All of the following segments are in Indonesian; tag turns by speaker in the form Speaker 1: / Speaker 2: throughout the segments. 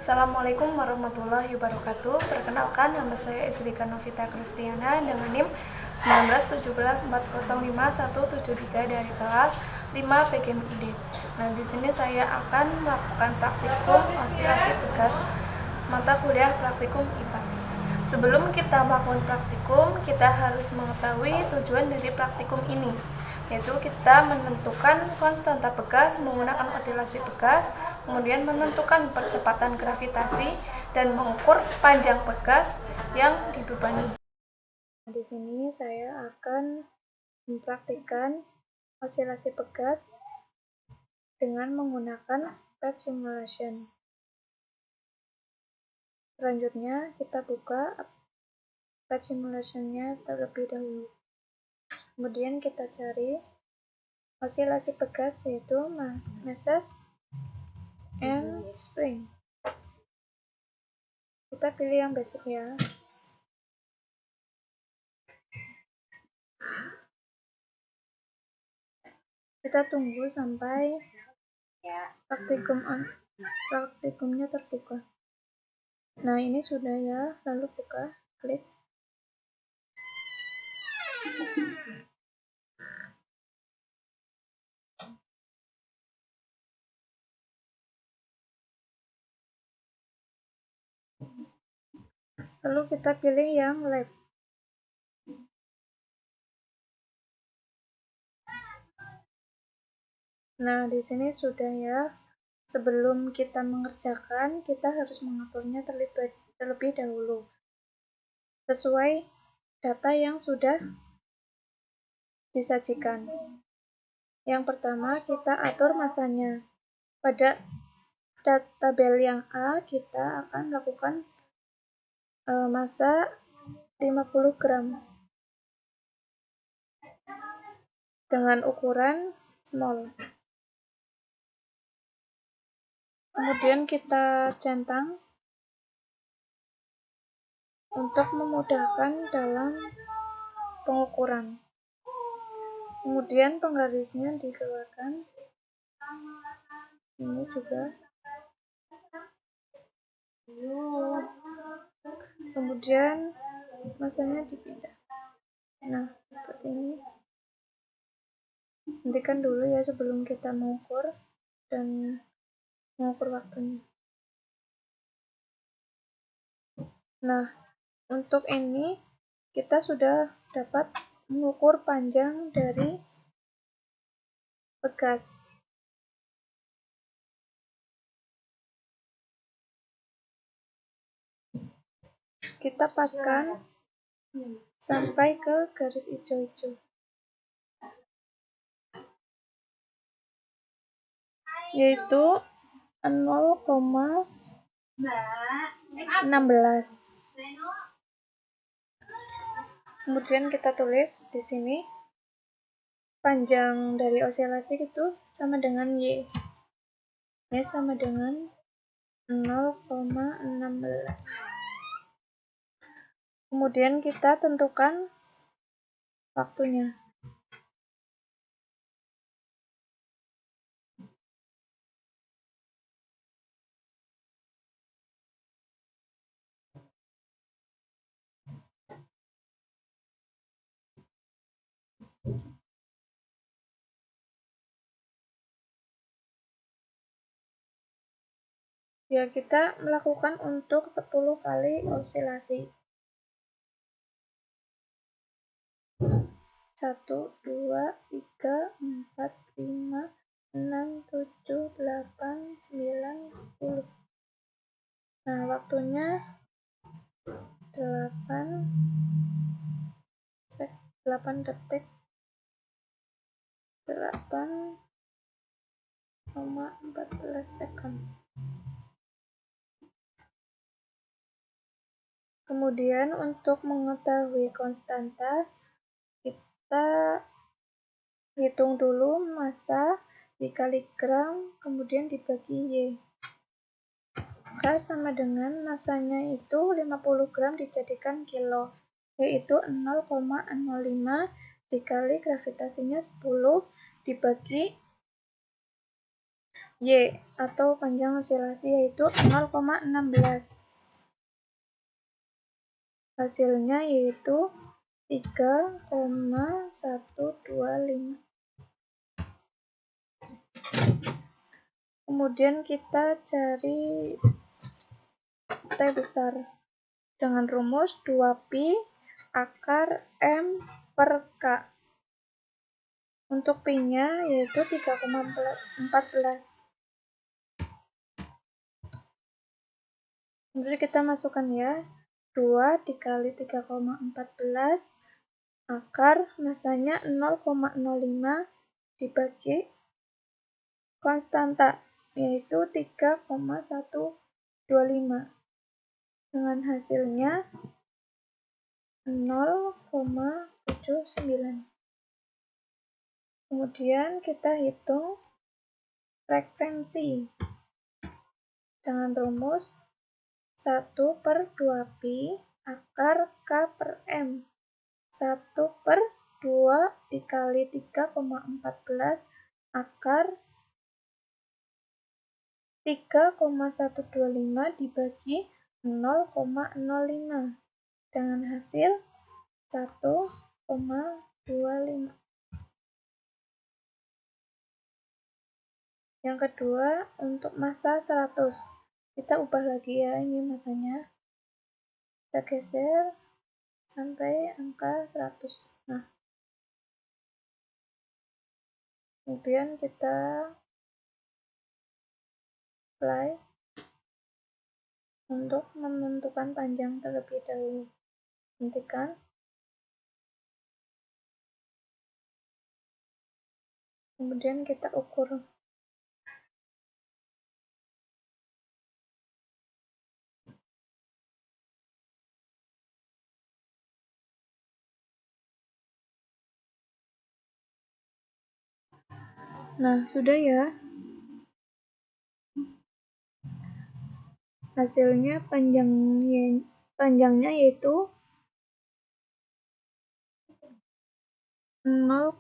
Speaker 1: Assalamualaikum warahmatullahi wabarakatuh. Perkenalkan, nama saya Isrika Novita Kristiana dengan NIM 19174057173 dari kelas 5 PGMID. Nah, di sini saya akan melakukan praktikum osilasi pegas mata kuliah praktikum IPA. Sebelum kita melakukan praktikum, kita harus mengetahui tujuan dari praktikum ini, yaitu kita menentukan konstanta pegas menggunakan osilasi pegas, kemudian menentukan percepatan gravitasi, dan mengukur panjang pegas yang dibebani. Di sini saya akan mempraktikkan osilasi pegas dengan menggunakan PET simulation. Selanjutnya kita buka PET simulation-nya terlebih dahulu. Kemudian kita cari osilasi pegas yaitu masses and spring. Kita pilih yang basic ya. Kita tunggu sampai praktikumnya terbuka. Nah, ini sudah ya, lalu buka, klik. Lalu kita pilih yang lab. Nah, di sini sudah ya. Sebelum kita mengerjakan, kita harus mengaturnya terlebih dahulu sesuai data yang sudah disajikan. Yang pertama, kita atur masanya. Pada tabel yang A, kita akan lakukan massa 50 gram dengan ukuran small. Kemudian kita centang untuk memudahkan dalam pengukuran. Kemudian penggarisnya dikeluarkan. Ini juga. Kemudian masanya dipindah. Nah, seperti ini. Hentikan dulu ya sebelum kita mengukur dan mengukur waktunya. Nah, untuk ini kita sudah dapat mengukur panjang dari pegas. Kita paskan sampai ke garis hijau-hijau, yaitu 0,16. Kemudian kita tulis di sini panjang dari osilasi itu sama dengan Y. Y sama dengan 0,16. Kemudian kita tentukan waktunya. Ya, kita melakukan untuk 10 kali osilasi. 1, 2, 3, 4, 5, 6, 7, 8, 9, 10. Nah, waktunya 8 detik. 8,14 second. Kemudian untuk mengetahui konstanta, kita hitung dulu massa dikali gram, kemudian dibagi Y. Maka sama dengan massanya itu 50 gram dijadikan kilo, yaitu 0,05 dikali gravitasinya 10 dibagi Y atau panjang osilasi yaitu 0,16. Hasilnya yaitu 3,125. Kemudian kita cari T besar dengan rumus 2pi akar M per K. Untuk pi-nya yaitu 3,14. Kemudian kita masukkan ya, 2 dikali 3,14 akar masanya 0,05 dibagi konstanta yaitu 3,125 dengan hasilnya 0,79. Kemudian kita hitung frekuensi dengan rumus 1 per 2pi akar K per M. 1 per 2 dikali 3,14 akar 3,125 dibagi 0,05 dengan hasil 1,25. Yang kedua, untuk massa 100. Kita ubah lagi ya, ini massanya. Kita geser sampai angka 100. Nah, kemudian kita apply untuk menentukan panjang terlebih dahulu. Hentikan. Kemudian kita ukur. Nah, sudah ya. Hasilnya panjangnya yaitu 0,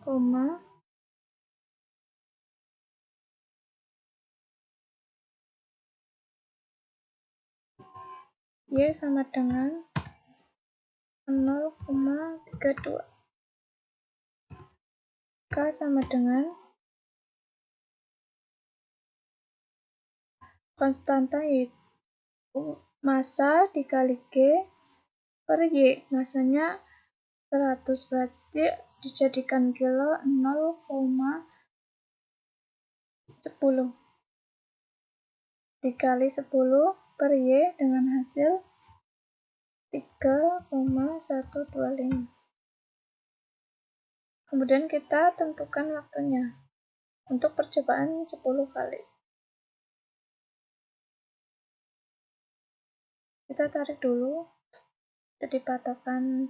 Speaker 1: Y sama dengan 0,32. K sama dengan konstanta yaitu massa dikali G per Y. Massanya 100, berarti dijadikan kilo 0,10 dikali 10 per Y dengan hasil 3,125. Kemudian kita tentukan waktunya untuk percobaan 10 kali. Kita tarik dulu jadi patokan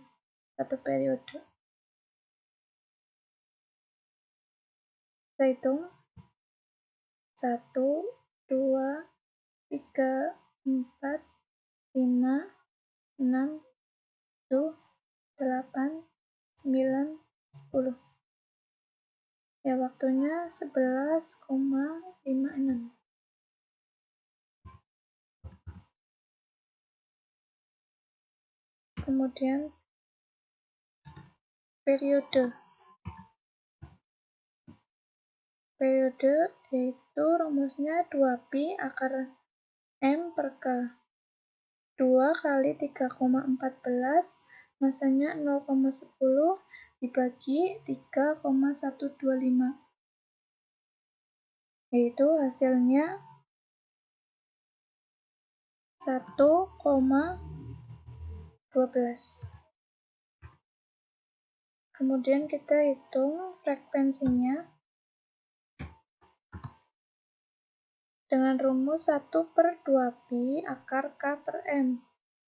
Speaker 1: satu periode. Kita hitung 1, 2, 3, 4, 5, 6, 7, 8, 9, 10. Ya, waktunya 11,56. Kemudian periode yaitu rumusnya 2pi akar M per K. 2 kali 3,14 massanya 0,10 dibagi 3,125 yaitu hasilnya 1,12. Kemudian kita hitung frekuensinya dengan rumus 1 per 2pi akar K per M.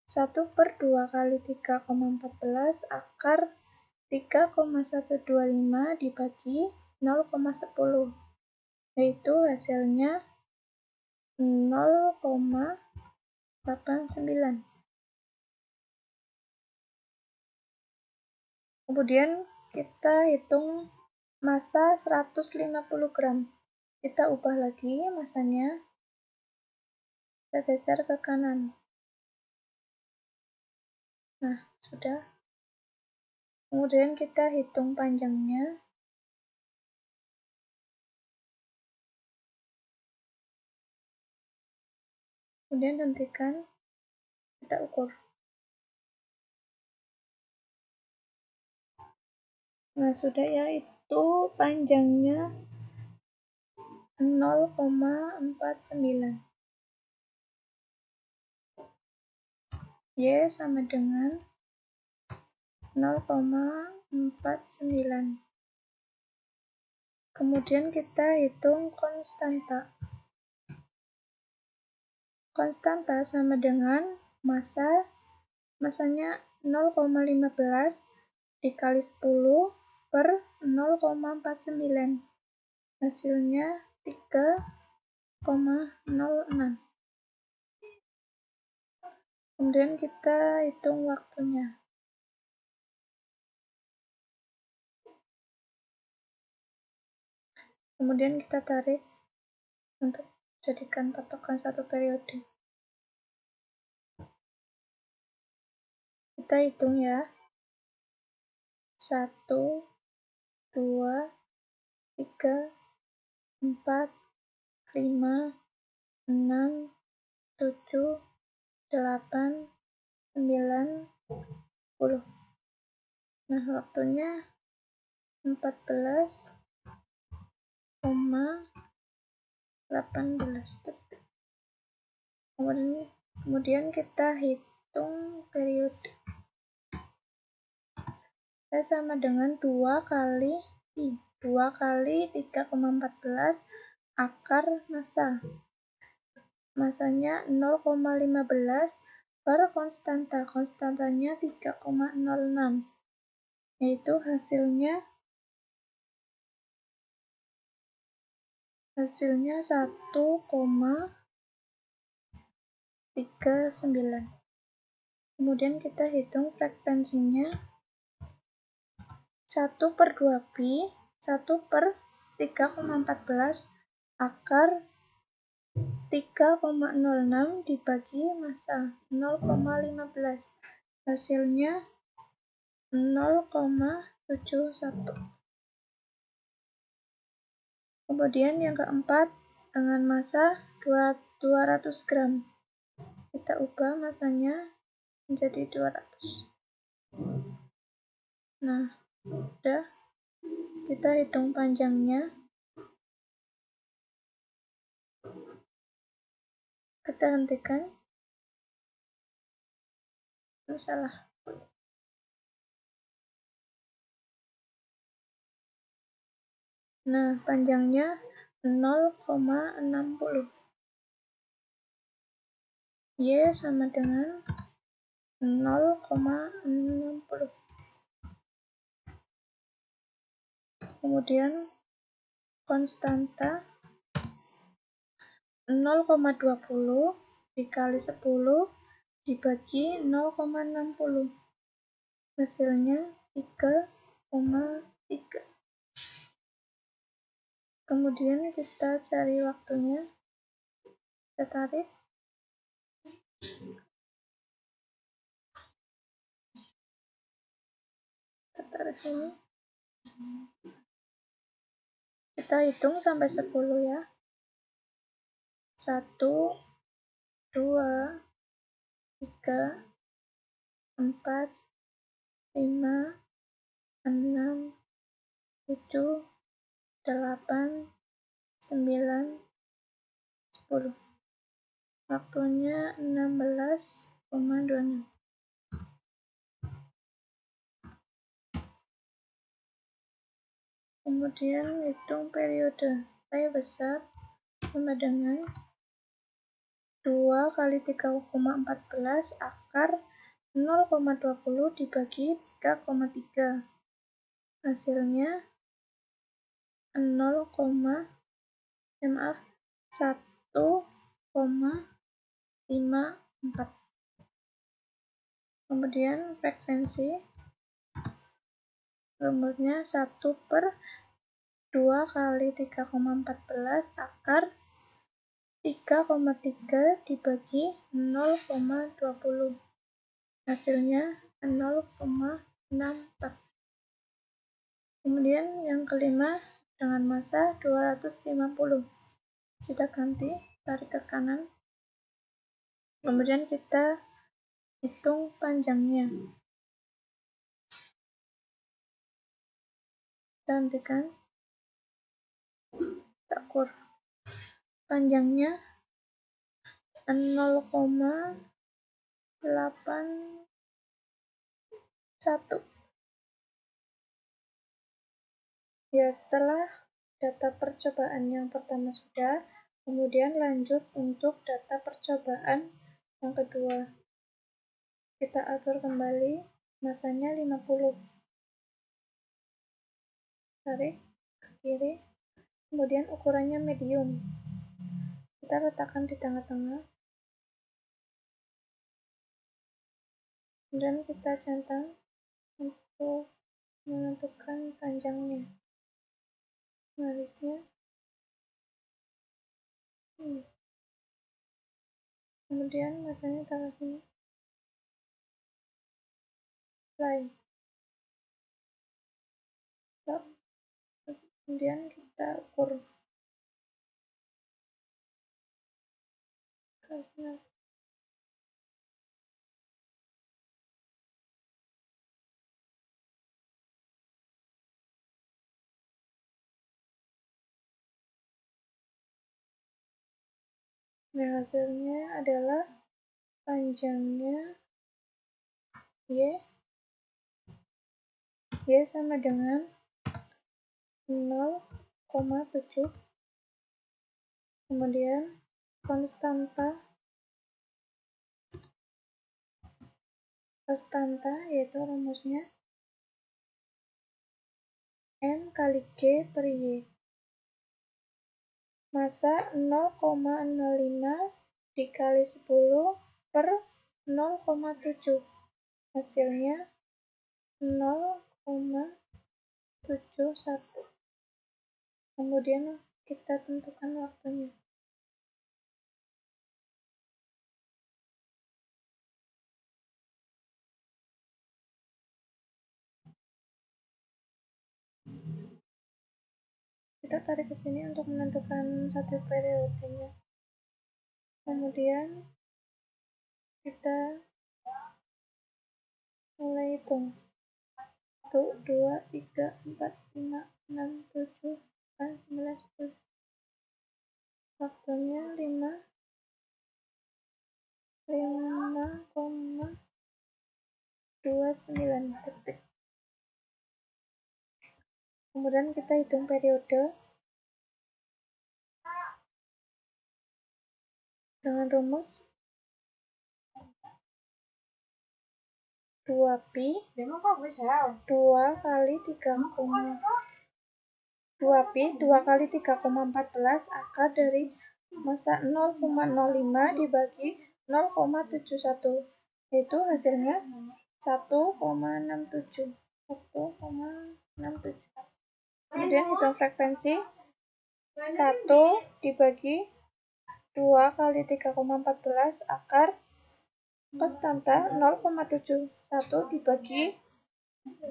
Speaker 1: 1 per 2 kali 3,14 akar 3,125 dibagi 0,10 yaitu hasilnya 0,89. Kemudian kita hitung massa 150 gram. Kita ubah lagi masanya, kita geser ke kanan. Nah, sudah. Kemudian kita hitung panjangnya. Kemudian hentikan, kita ukur. Nah, sudah ya, itu panjangnya 0,49. Y sama dengan 0,49. Kemudian kita hitung konstanta. Konstanta sama dengan masanya 0,15 dikali 10 per 0,49. Hasilnya 3,06. Kemudian kita hitung waktunya. Kemudian kita tarik untuk jadikan patokan satu periode. Kita hitung ya. 1, 2, 3, 4, 5, 6, 7, 8, 9, 10. Nah, waktunya 14,18 detik. Kemudian kita hitung periode. Sama dengan 2 kali 3,14 akar massa. Massanya 0,15 per konstantanya 3,06. Yaitu hasilnya 1,39. Kemudian kita hitung frekuensinya. 1 per 2pi, 1 per 3,14 akar 3,06 dibagi massa 0,15. Hasilnya 0,71. Kemudian yang keempat, dengan massa 200 gram. Kita ubah massanya menjadi 200. Nah, udah. Kita hitung panjangnya. Kita hentikan. Salah. Nah, panjangnya 0,60. Y sama dengan 0,60. Kemudian konstanta 0,20 dikali 10 dibagi 0,60. Hasilnya 3,3. Kemudian kita cari waktunya. Kita tarik. Kita tarik sini. Kita hitung sampai 10 ya. 1, 2, 3, 4, 5, 6, 7, 8, 9, 10. Waktunya 16,26. Kemudian hitung periode. P besar sama dengan 2 kali 3,14 akar 0,20 dibagi 3,3. Hasilnya 1,54. Kemudian frekuensi rumusnya 1 per 2 kali 3,14 akar 3,3 dibagi 0,20. Hasilnya 0,64. Kemudian yang kelima dengan massa 250. Kita ganti, tarik ke kanan. Kemudian kita hitung panjangnya. Kita hentikan. Kita ukur. Panjangnya 0,81. Ya, setelah data percobaan yang pertama sudah, kemudian lanjut untuk data percobaan yang kedua. Kita atur kembali, massanya 50. Tarik ke kiri, kemudian ukurannya medium. Kita letakkan di tengah-tengah. Kemudian kita centang untuk menentukan panjangnya. Garisnya. Kemudian massanya taruh sini. Play. Stop. Kemudian kita ukur. Nah, hasilnya adalah panjangnya Y sama dengan 0,7. Kemudian konstanta yaitu rumusnya M kali G per Y. Massa 0,05 dikali 10 per 0,7. Hasilnya 0,71. Kemudian kita tentukan waktunya. Kita tarik ke sini untuk menentukan satu periodenya. Kemudian kita mulai hitung. 1, 2, 3, 4, 5, 6, 7, 8, 9, 10. Waktunya 5,29 detik. Kemudian kita hitung periode dengan rumus 2pi 2 kali 3,14 akar dari massa 0,05 dibagi 0,71, yaitu hasilnya 1,67. Kemudian hitung frekuensi 1 dibagi 2 kali 3,14 akar konstanta 0,71 dibagi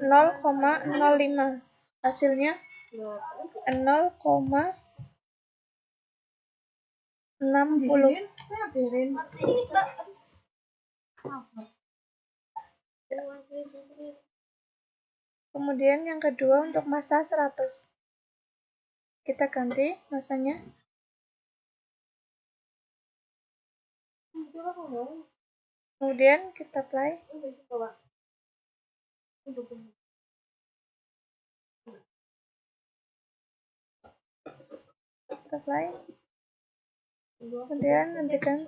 Speaker 1: 0,05. Hasilnya 0,60. Kemudian yang kedua untuk massa 100. Kita ganti massanya. Kemudian kita play. Kita play. Kemudian nantikan.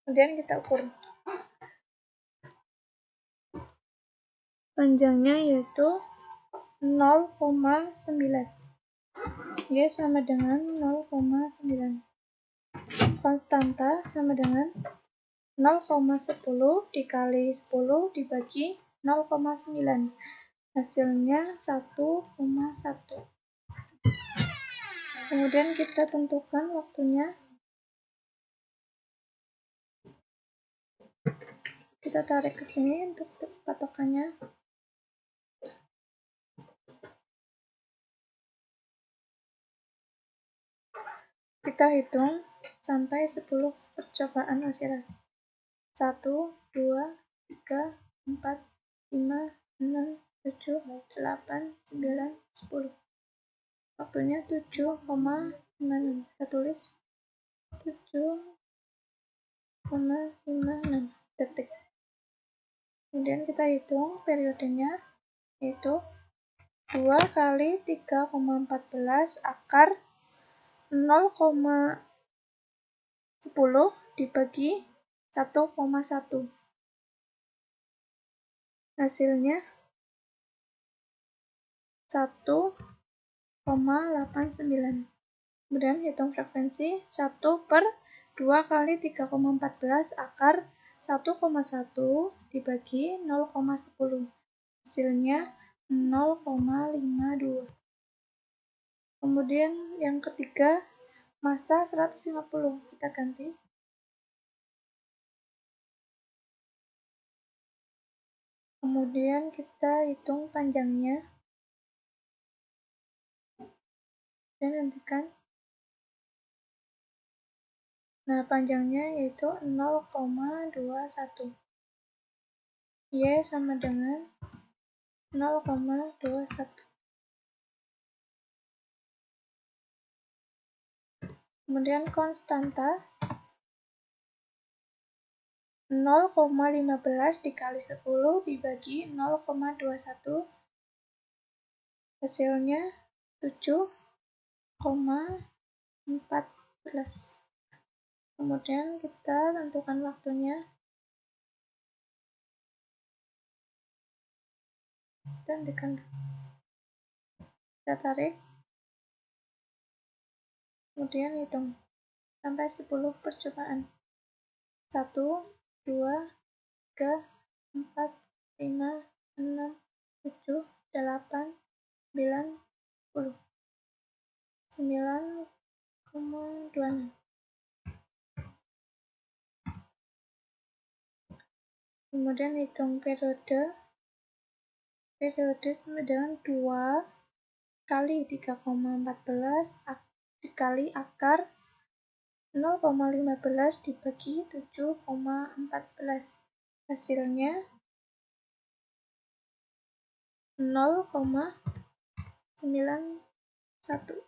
Speaker 1: Kemudian kita ukur. Panjangnya yaitu 0,9. Y sama dengan 0,9. Konstanta sama dengan 0,10 dikali 10 dibagi 0,9. Hasilnya 1,1. Kemudian kita tentukan waktunya. Kita tarik ke sini untuk patokannya. Kita hitung sampai 10 percobaan osilasi. 1, 2, 3, 4, 5, 6, 7, 8, 9, 10. Waktunya 7,56. Kita tulis 7,56 detik. Kemudian kita hitung periodenya, yaitu 2 kali 3,14 akar 0,10 dibagi 1,1. Hasilnya 1,89. Kemudian hitung frekuensi 1 per 2 kali 3,14 akar 1,1 dibagi 0,10. Hasilnya 0,52. Kemudian yang ketiga, massa 150. Kita ganti. Kemudian kita hitung panjangnya. Dan hentikan. Nah, panjangnya yaitu 0,21. Y sama dengan 0,21. Kemudian konstanta 0,15 dikali 10 dibagi 0,21. Hasilnya 7,14. Kemudian kita tentukan waktunya. Kita hentikan. Kita tarik. Kemudian hitung sampai 10 percobaan. 1, 2, 3, 4, 5, 6, 7, 8, 9, 10. 9,26. Kemudian hitung periode. Periode sama dengan 2 kali 3,14 dikali akar 0,15 dibagi 7,14. Hasilnya 0,91.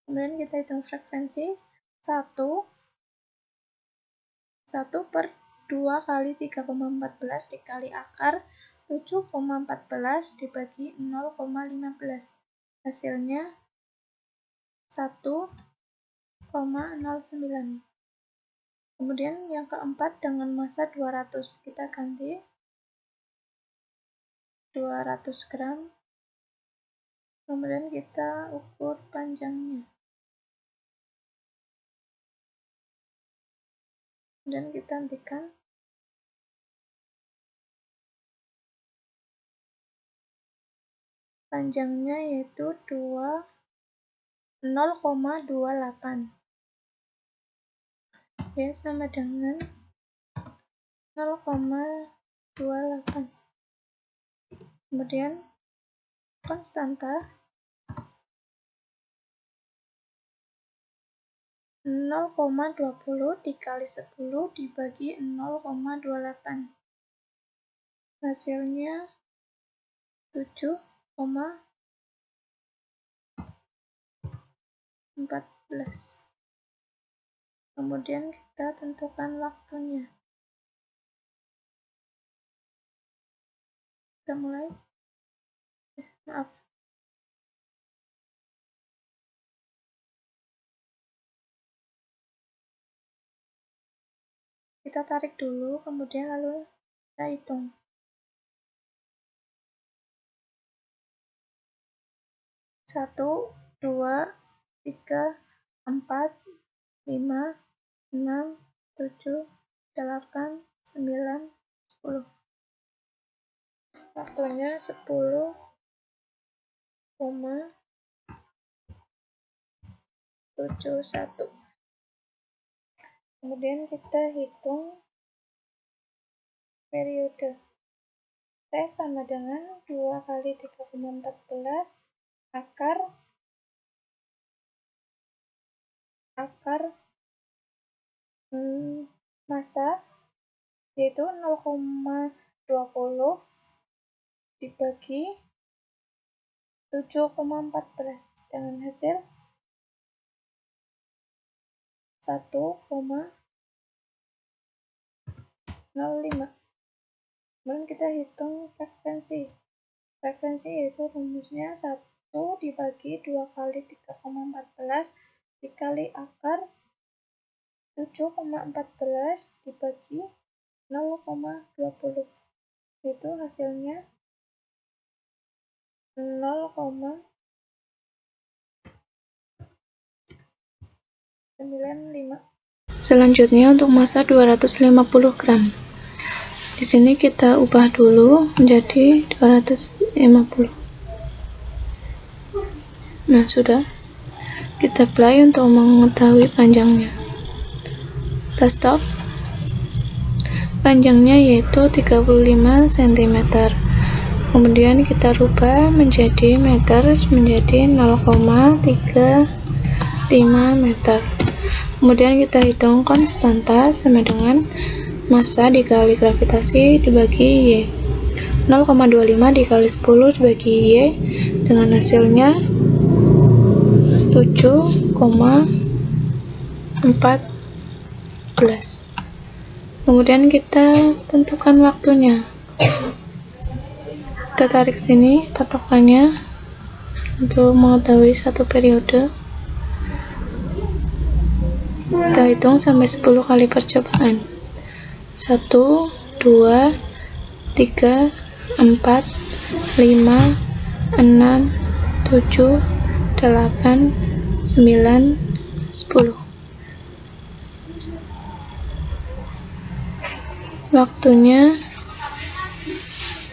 Speaker 1: Kemudian kita hitung frekuensi 1 per 2 kali 3,14 dikali akar 7,14 dibagi 0,15. Hasilnya 1,09. Kemudian yang keempat dengan massa 200. Kita ganti 200 gram. Kemudian kita ukur panjangnya. Dan kita hentikan. Panjangnya yaitu 0,28. Ya, sama dengan 0,28. Kemudian konstanta 0,20 dikali 10 dibagi 0,28. Hasilnya 7,14. Kemudian kita tentukan waktunya. Kita mulai. Maaf. Kita tarik dulu, kemudian lalu kita hitung. 1, 2, 3, 4, 5, 6, 7, 8, 9, 10. Waktunya 10,14. 71. Kemudian kita hitung periode. T sama dengan 2 kali 3,14 akar massa, yaitu 0,20 dibagi 7,14 dengan hasil 1,05. Kemudian kita hitung frekuensi. Frekuensi yaitu rumusnya 1 dibagi 2 kali 3,14 dikali akar 7,14 dibagi 0,20, itu hasilnya 0,95. Selanjutnya untuk massa 250 gram. Di sini kita ubah dulu menjadi 250. Nah, sudah. Kita play untuk mengetahui panjangnya. Kita stop. Panjangnya yaitu 35 cm. Kemudian kita rubah menjadi meter, menjadi 0,35 meter. Kemudian kita hitung konstanta sama dengan massa dikali gravitasi dibagi Y. 0,25 dikali 10 dibagi Y dengan hasilnya 7,14. Kemudian kita tentukan waktunya. Kita tarik sini patokannya untuk mengetahui satu periode. Kita hitung sampai 10 kali percobaan. 1, 2, 3, 4, 5, 6, 7, 8, 9, 10. Waktunya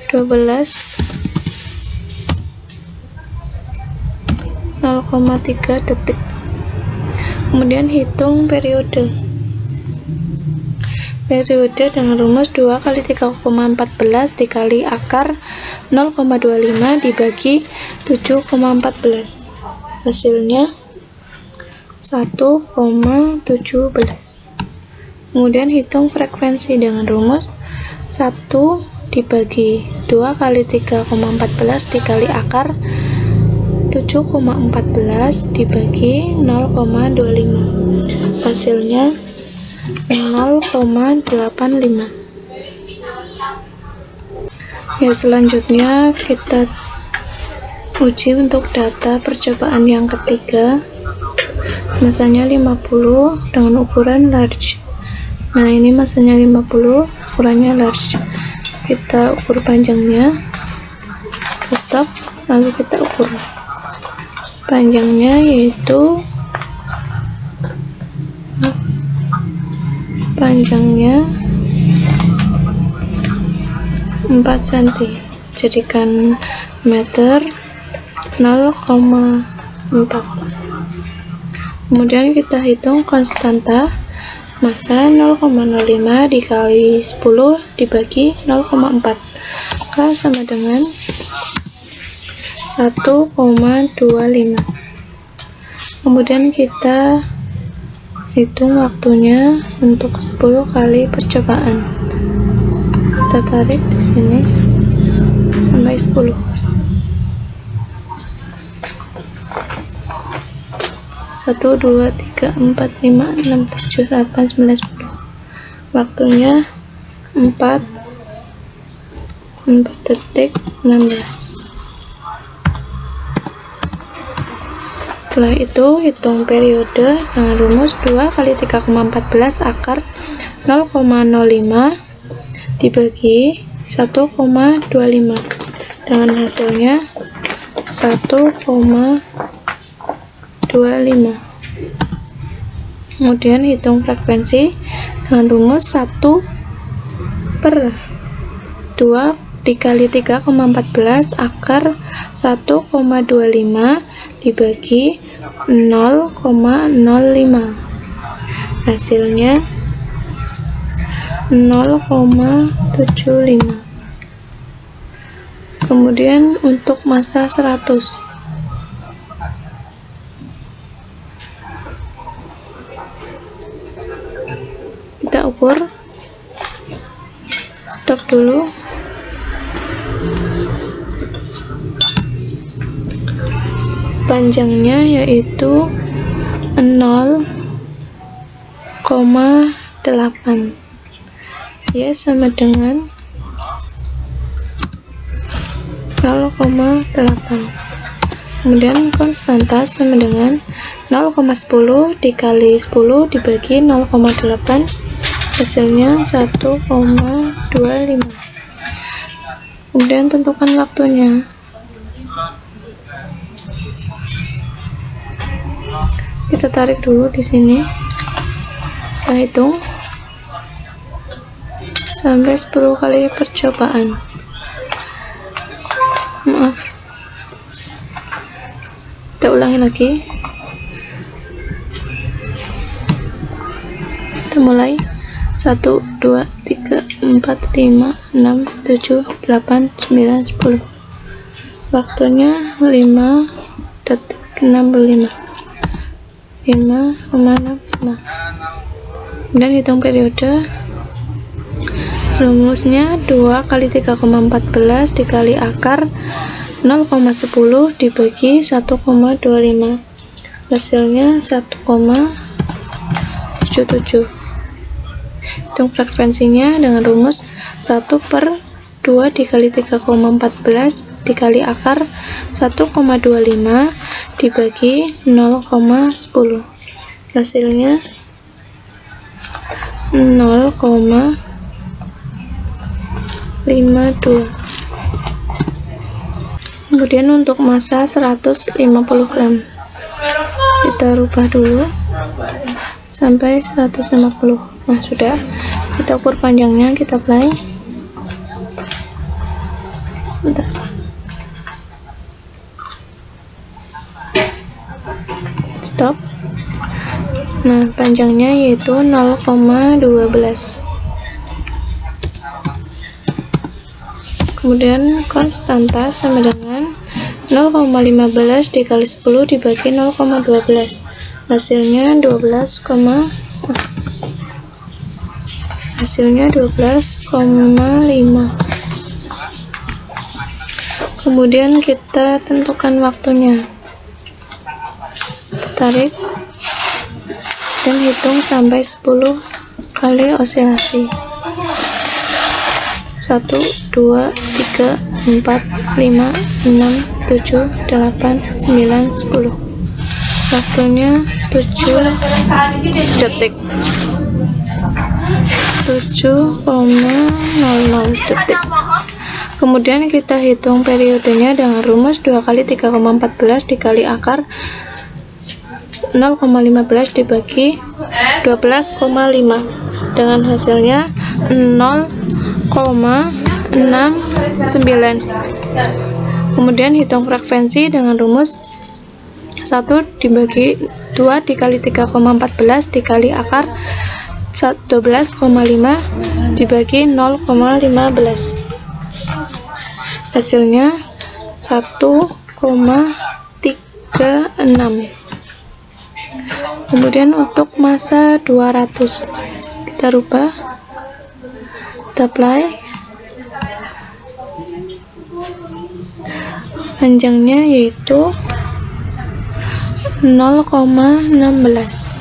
Speaker 1: 0,3 detik. Kemudian hitung periode. Periode dengan rumus 2 kali 3,14 dikali akar 0,25 dibagi 7,14. Hasilnya 1,17. Kemudian hitung frekuensi dengan rumus 1 dibagi 2 kali 3,14 dikali akar 7,14 dibagi 0,25. Hasilnya 0,85. Ya, selanjutnya kita uji untuk data percobaan yang ketiga. Masanya 50 dengan ukuran large. Nah, ini masanya 50, ukurannya large. Kita ukur panjangnya. Kita stop, lalu kita ukur panjangnya, yaitu panjangnya 4 cm. Jadikan meter 0,4. Kemudian kita hitung konstanta massa 0,05 dikali 10 dibagi 0,4. K sama dengan 1,25. Kemudian kita hitung waktunya untuk 10 kali percobaan. Kita tarik di sini sampai 10. 1, 2, 3, 4, 5, 6, 7, 8, 9, 10. Waktunya 4 detik 16. Setelah itu hitung periode dengan rumus 2 kali 3,14 akar 0,05 dibagi 1,25 dengan hasilnya 1,25. Kemudian hitung frekuensi dengan rumus 1/2 dikali 3,14 akar 1,25 dibagi
Speaker 2: 0,05. Hasilnya 0,75. Kemudian untuk massa 100, kita ukur. Stop dulu. Panjangnya yaitu 0,8. Ya, sama dengan 0,8. Kemudian konstanta sama dengan 0,10 dikali 10 dibagi 0,8, hasilnya 1,25. Kemudian tentukan waktunya. Kita tarik dulu di sini. Kita hitung sampai 10 kali percobaan. Maaf. Kita ulangi lagi. Kita mulai. 1, 2, 3, 4, 5, 6, 7, 8, 9, 10. Waktunya 5 detik 65. 5,65. Kemudian hitung periode. Rumusnya 2 kali 3,14 dikali akar 0,10 dibagi 1,25, hasilnya 1,77. Hitung frekuensinya dengan rumus 1/2 dikali 3,14 dikali akar 1,25 dibagi 0,10, hasilnya 0,52. Kemudian untuk massa 150 gram, kita rubah dulu sampai 150. Nah, sudah. Kita ukur panjangnya, kita play. Sebentar. Stop. Nah, panjangnya yaitu 0,12. Kemudian konstanta sama dengan 0,15 dikali 10 dibagi 0,12, hasilnya 12,5. Kemudian kita tentukan waktunya. Tarik dan hitung sampai 10 kali osilasi. 1, 2, 3, 4, 5, 6, 7, 8, 9, 10. Waktunya 7 detik. 7,00 detik. Kemudian kita hitung periodenya dengan rumus 2 kali 3,14 dikali akar 0,15 dibagi 12,5 dengan hasilnya 0,69. Kemudian hitung frekuensi dengan rumus 1 dibagi 2 dikali 3,14 dikali akar 12,5 dibagi 0,15, hasilnya 1,36. Kemudian untuk massa 200, kita rubah, kita apply. Panjangnya yaitu 0,16.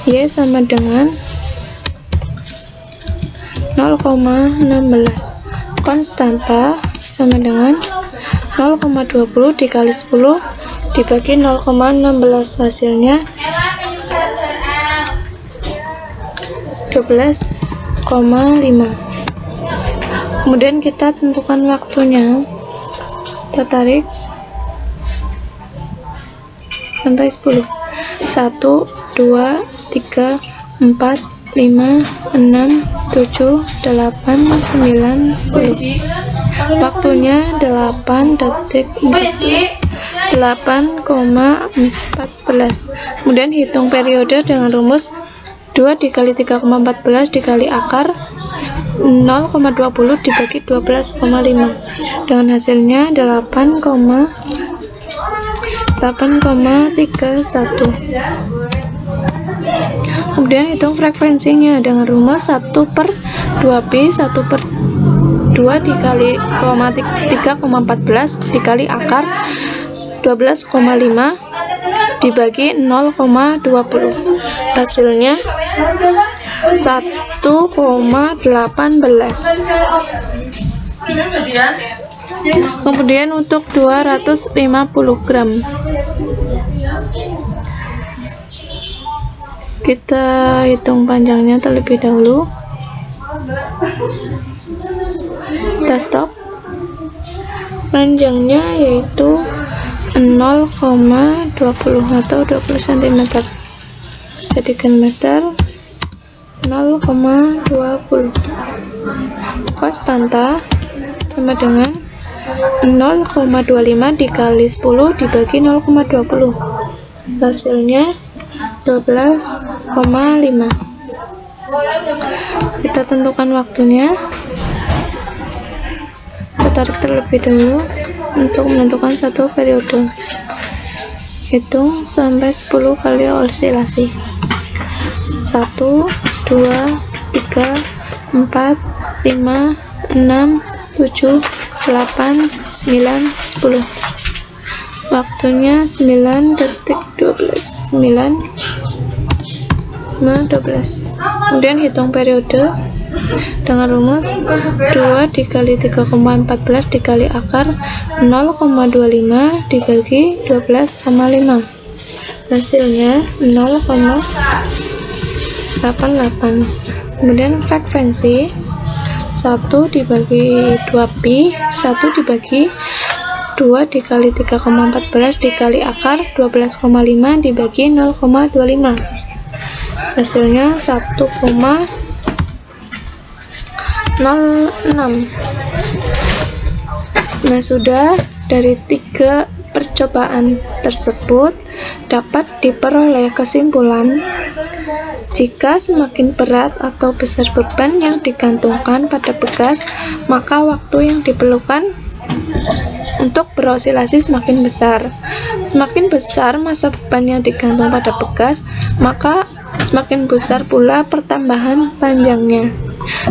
Speaker 2: Y sama dengan 0,16. Konstanta sama dengan 0,20 dikali 10 dibagi 0,16, hasilnya 12,5. Kemudian kita tentukan waktunya. Kita tarik sampai 10. 1, 2, 3, 4, 5, 6, 7, 8, 9, 10. Waktunya 8 detik 14. 8,14. Kemudian hitung periode dengan rumus 2 dikali 3,14 dikali akar 0,20 dibagi 12,5 dengan hasilnya 8,31. Kemudian hitung frekuensinya dengan rumus 1/2pi 1/2 dikali 3,14 dikali akar 12,5 dibagi 0,20. Hasilnya 1,18. Kemudian untuk 250 gram kita hitung panjangnya terlebih dahulu. Kita stop. Panjangnya yaitu 0,20 atau 20 cm. Jadikan meter 0,20. Konstanta sama dengan 0,25 dikali 10 dibagi 0,20. Hasilnya 12,5. Kita tentukan waktunya. Kita tarik terlebih dahulu untuk menentukan satu periode. Hitung sampai 10 kali osilasi. 1, 2, 3, 4, 5, 6, 7, 8, 9, 10. Waktunya 9:12. Kemudian hitung periode dengan rumus 2 dikali 3,14 dikali akar 0,25 dibagi 12,5. Hasilnya 0,88. Kemudian frekuensi 1 dibagi 2pi 1 dibagi 2 dikali 3,14 dikali akar 12,5 dibagi 0,25. Hasilnya 1,06. Nah, sudah dari 3 percobaan tersebut dapat diperoleh kesimpulan jika semakin berat atau besar beban yang digantungkan pada bekas, maka waktu yang diperlukan untuk berosilasi semakin besar. Semakin besar masa beban yang digantung pada bekas, maka semakin besar pula pertambahan panjangnya.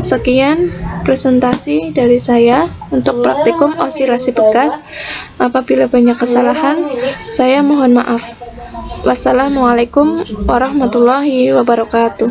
Speaker 2: Sekian presentasi dari saya untuk praktikum osilasi bekas. Apabila banyak kesalahan, saya mohon maaf. Wassalamualaikum warahmatullahi wabarakatuh.